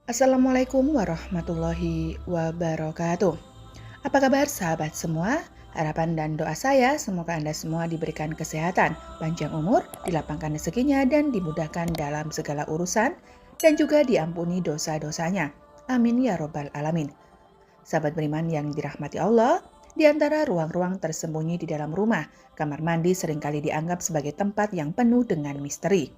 Assalamualaikum warahmatullahi wabarakatuh. Apa kabar sahabat semua? Harapan dan doa saya semoga Anda semua diberikan kesehatan, panjang umur, dilapangkan rezekinya dan dimudahkan dalam segala urusan dan juga diampuni dosa-dosanya. Amin ya robbal alamin. Sahabat beriman yang dirahmati Allah, di antara ruang-ruang tersembunyi di dalam rumah, kamar mandi seringkali dianggap sebagai tempat yang penuh dengan misteri.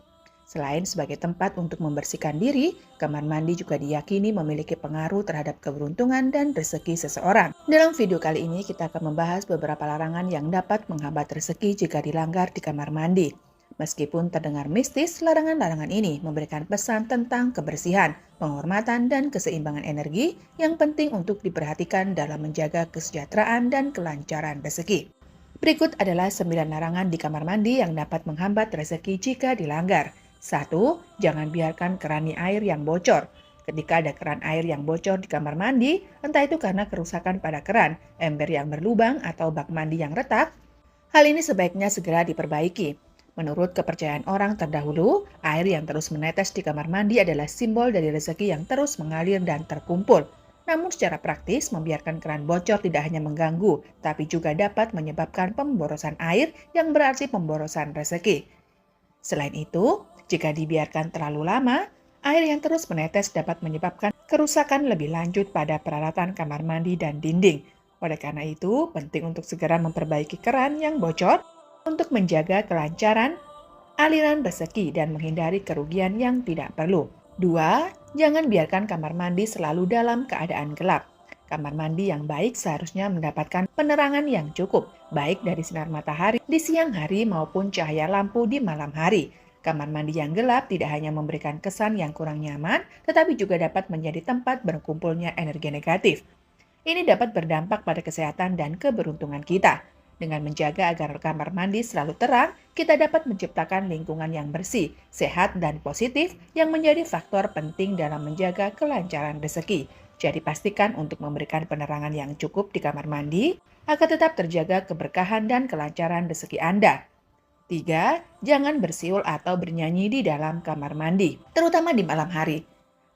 Selain sebagai tempat untuk membersihkan diri, kamar mandi juga diyakini memiliki pengaruh terhadap keberuntungan dan rezeki seseorang. Dalam video kali ini kita akan membahas beberapa larangan yang dapat menghambat rezeki jika dilanggar di kamar mandi. Meskipun terdengar mistis, larangan-larangan ini memberikan pesan tentang kebersihan, penghormatan, dan keseimbangan energi yang penting untuk diperhatikan dalam menjaga kesejahteraan dan kelancaran rezeki. Berikut adalah 9 larangan di kamar mandi yang dapat menghambat rezeki jika dilanggar. 1. Jangan biarkan keran air yang bocor. Ketika ada keran air yang bocor di kamar mandi, entah itu karena kerusakan pada keran, ember yang berlubang, atau bak mandi yang retak, hal ini sebaiknya segera diperbaiki. Menurut kepercayaan orang terdahulu, air yang terus menetes di kamar mandi adalah simbol dari rezeki yang terus mengalir dan terkumpul. Namun secara praktis, membiarkan keran bocor tidak hanya mengganggu, tapi juga dapat menyebabkan pemborosan air yang berarti pemborosan rezeki. Selain itu, jika dibiarkan terlalu lama, air yang terus menetes dapat menyebabkan kerusakan lebih lanjut pada peralatan kamar mandi dan dinding. Oleh karena itu, penting untuk segera memperbaiki keran yang bocor untuk menjaga kelancaran aliran rezeki dan menghindari kerugian yang tidak perlu. 2. Jangan biarkan kamar mandi selalu dalam keadaan gelap. Kamar mandi yang baik seharusnya mendapatkan penerangan yang cukup, baik dari sinar matahari di siang hari maupun cahaya lampu di malam hari. Kamar mandi yang gelap tidak hanya memberikan kesan yang kurang nyaman, tetapi juga dapat menjadi tempat berkumpulnya energi negatif. Ini dapat berdampak pada kesehatan dan keberuntungan kita. Dengan menjaga agar kamar mandi selalu terang, kita dapat menciptakan lingkungan yang bersih, sehat, dan positif yang menjadi faktor penting dalam menjaga kelancaran rezeki. Jadi pastikan untuk memberikan penerangan yang cukup di kamar mandi agar tetap terjaga keberkahan dan kelancaran rezeki Anda. 3. Jangan bersiul atau bernyanyi di dalam kamar mandi, terutama di malam hari.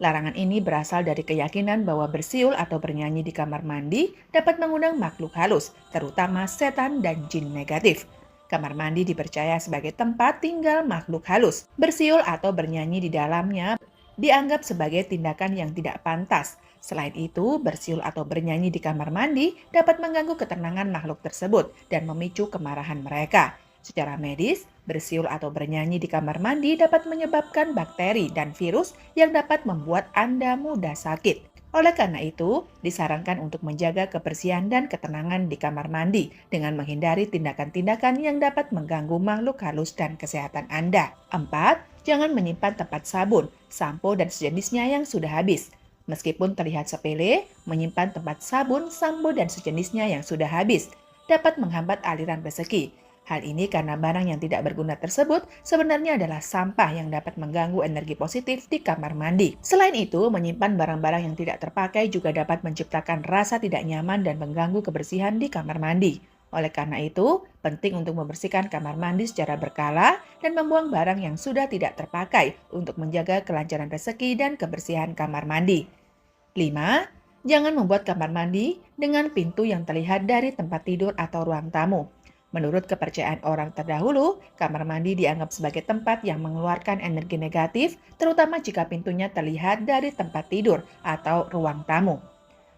Larangan ini berasal dari keyakinan bahwa bersiul atau bernyanyi di kamar mandi dapat mengundang makhluk halus, terutama setan dan jin negatif. Kamar mandi dipercaya sebagai tempat tinggal makhluk halus. Bersiul atau bernyanyi di dalamnya dianggap sebagai tindakan yang tidak pantas. Selain itu, bersiul atau bernyanyi di kamar mandi dapat mengganggu ketenangan makhluk tersebut dan memicu kemarahan mereka. Secara medis, bersiul atau bernyanyi di kamar mandi dapat menyebabkan bakteri dan virus yang dapat membuat Anda mudah sakit. Oleh karena itu, disarankan untuk menjaga kebersihan dan ketenangan di kamar mandi dengan menghindari tindakan-tindakan yang dapat mengganggu makhluk halus dan kesehatan Anda. 4. Jangan menyimpan tempat sabun, sampo, dan sejenisnya yang sudah habis. Meskipun terlihat sepele, menyimpan tempat sabun, sampo, dan sejenisnya yang sudah habis dapat menghambat aliran rezeki. Hal ini karena barang yang tidak berguna tersebut sebenarnya adalah sampah yang dapat mengganggu energi positif di kamar mandi. Selain itu, menyimpan barang-barang yang tidak terpakai juga dapat menciptakan rasa tidak nyaman dan mengganggu kebersihan di kamar mandi. Oleh karena itu, penting untuk membersihkan kamar mandi secara berkala dan membuang barang yang sudah tidak terpakai untuk menjaga kelancaran rezeki dan kebersihan kamar mandi. 5. Jangan membuat kamar mandi dengan pintu yang terlihat dari tempat tidur atau ruang tamu. Menurut kepercayaan orang terdahulu, kamar mandi dianggap sebagai tempat yang mengeluarkan energi negatif, terutama jika pintunya terlihat dari tempat tidur atau ruang tamu.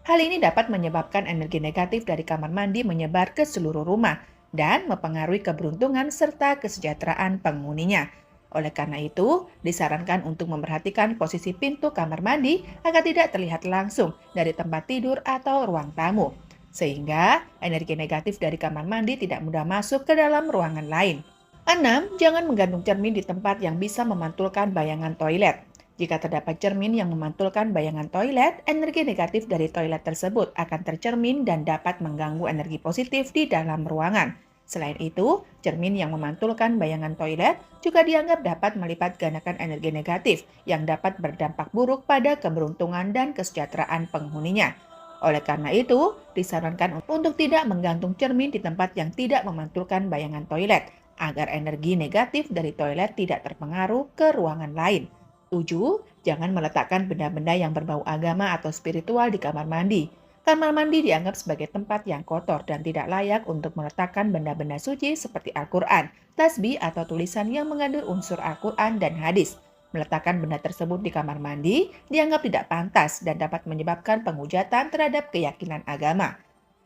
Hal ini dapat menyebabkan energi negatif dari kamar mandi menyebar ke seluruh rumah dan mempengaruhi keberuntungan serta kesejahteraan penghuninya. Oleh karena itu, disarankan untuk memperhatikan posisi pintu kamar mandi agar tidak terlihat langsung dari tempat tidur atau ruang tamu, sehingga energi negatif dari kamar mandi tidak mudah masuk ke dalam ruangan lain. 6. Jangan menggantung cermin di tempat yang bisa memantulkan bayangan toilet. Jika terdapat cermin yang memantulkan bayangan toilet, energi negatif dari toilet tersebut akan tercermin dan dapat mengganggu energi positif di dalam ruangan. Selain itu, cermin yang memantulkan bayangan toilet juga dianggap dapat melipat gandakan energi negatif yang dapat berdampak buruk pada keberuntungan dan kesejahteraan penghuninya. Oleh karena itu, disarankan untuk tidak menggantung cermin di tempat yang tidak memantulkan bayangan toilet, agar energi negatif dari toilet tidak terpengaruh ke ruangan lain. 7. Jangan meletakkan benda-benda yang berbau agama atau spiritual di kamar mandi. Kamar mandi dianggap sebagai tempat yang kotor dan tidak layak untuk meletakkan benda-benda suci seperti Al-Quran, tasbih, atau tulisan yang mengandung unsur Al-Quran dan hadis. Meletakkan benda tersebut di kamar mandi dianggap tidak pantas dan dapat menyebabkan penghujatan terhadap keyakinan agama.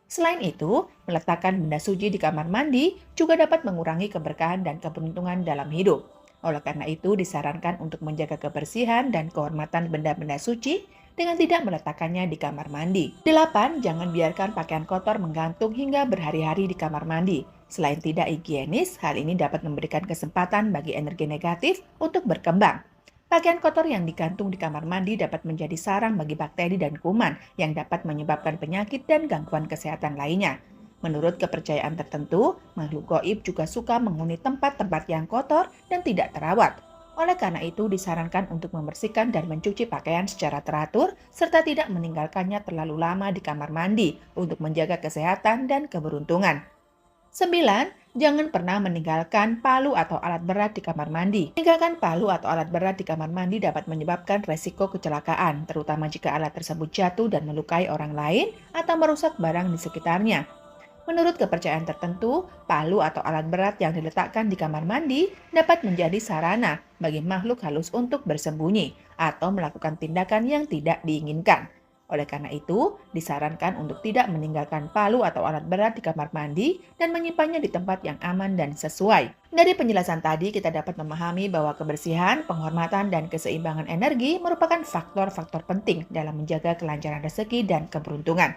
Selain itu, meletakkan benda suci di kamar mandi juga dapat mengurangi keberkahan dan keberuntungan dalam hidup. Oleh karena itu, disarankan untuk menjaga kebersihan dan kehormatan benda-benda suci dengan tidak meletakkannya di kamar mandi. 8. Jangan biarkan pakaian kotor menggantung hingga berhari-hari di kamar mandi. Selain tidak higienis, hal ini dapat memberikan kesempatan bagi energi negatif untuk berkembang. Pakaian kotor yang digantung di kamar mandi dapat menjadi sarang bagi bakteri dan kuman yang dapat menyebabkan penyakit dan gangguan kesehatan lainnya. Menurut kepercayaan tertentu, makhluk gaib juga suka menghuni tempat-tempat yang kotor dan tidak terawat. Oleh karena itu, disarankan untuk membersihkan dan mencuci pakaian secara teratur, serta tidak meninggalkannya terlalu lama di kamar mandi untuk menjaga kesehatan dan keberuntungan. 9. Jangan pernah meninggalkan palu atau alat berat di kamar mandi. Meninggalkan palu atau alat berat di kamar mandi dapat menyebabkan resiko kecelakaan, terutama jika alat tersebut jatuh dan melukai orang lain atau merusak barang di sekitarnya. Menurut kepercayaan tertentu, palu atau alat berat yang diletakkan di kamar mandi dapat menjadi sarana bagi makhluk halus untuk bersembunyi atau melakukan tindakan yang tidak diinginkan. Oleh karena itu, disarankan untuk tidak meninggalkan palu atau alat berat di kamar mandi dan menyimpannya di tempat yang aman dan sesuai. Dari penjelasan tadi, kita dapat memahami bahwa kebersihan, penghormatan, dan keseimbangan energi merupakan faktor-faktor penting dalam menjaga kelancaran rezeki dan keberuntungan.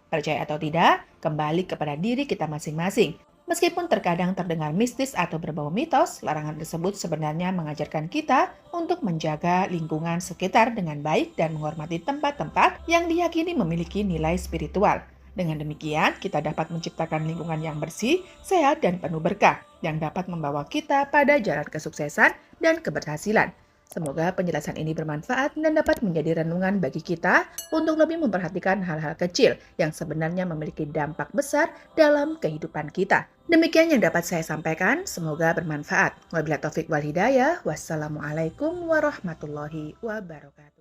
Percaya atau tidak, kembali kepada diri kita masing-masing. Meskipun terkadang terdengar mistis atau berbau mitos, larangan tersebut sebenarnya mengajarkan kita untuk menjaga lingkungan sekitar dengan baik dan menghormati tempat-tempat yang diyakini memiliki nilai spiritual. Dengan demikian, kita dapat menciptakan lingkungan yang bersih, sehat, dan penuh berkah yang dapat membawa kita pada jalan kesuksesan dan keberhasilan. Semoga penjelasan ini bermanfaat dan dapat menjadi renungan bagi kita untuk lebih memperhatikan hal-hal kecil yang sebenarnya memiliki dampak besar dalam kehidupan kita. Demikian yang dapat saya sampaikan, semoga bermanfaat. Wabillahi taufiq wal hidayah. Wassalamualaikum warahmatullahi wabarakatuh.